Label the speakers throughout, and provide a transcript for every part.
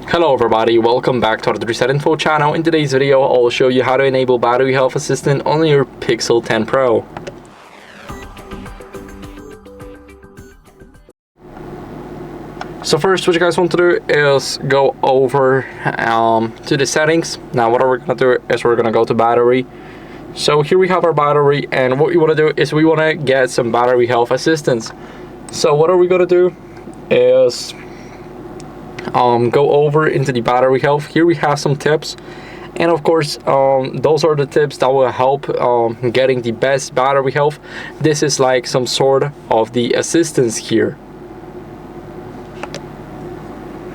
Speaker 1: Hello everybody, welcome back to HardReset.Info channel. In today's video, I'll show you how to enable Battery Health Assistant on your Pixel 10 Pro. So first, what you guys want to do is go over to the settings. Now what we're going to do is we're going to go to battery. So here we have our battery, and what we want to do is we want to get some battery health assistance. So what are we going to do is go over into the battery health. Here we have some tips, and of course those are the tips that will help getting the best battery health. This is like some sort of the assistance here.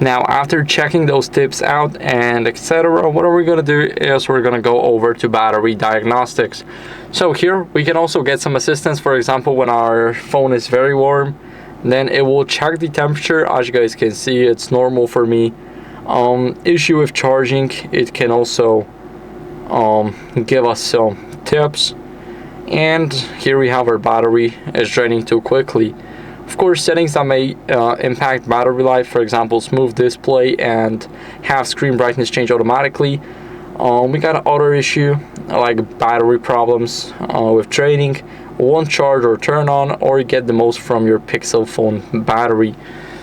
Speaker 1: Now after checking those tips out and etc., what are we going to do is we're going to go over to battery diagnostics. So here we can also get some assistance. For example, when our phone is very warm, then it will check the temperature. As you guys can see, it's normal for me. Issue with charging, it can also give us some tips. And here we have our battery is draining too quickly. Of course, settings that may impact battery life, for example, smooth display and have screen brightness change automatically. We got an other issue like battery problems with draining, won't charge or turn on, or get the most from your Pixel phone battery.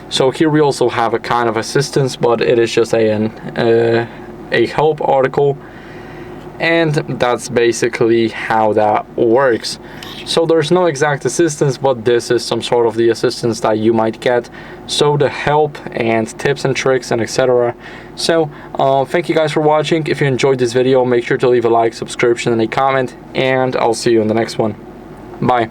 Speaker 1: So here we also have a kind of assistance, but it is just a help article, and that's basically how that works. So there's no exact assistance, but this is some sort of the assistance that you might get. So the help and tips and tricks and etc. So thank you guys for watching. If you enjoyed this video, make sure to leave a like, subscription, and a comment, and I'll see you in the next one. Bye.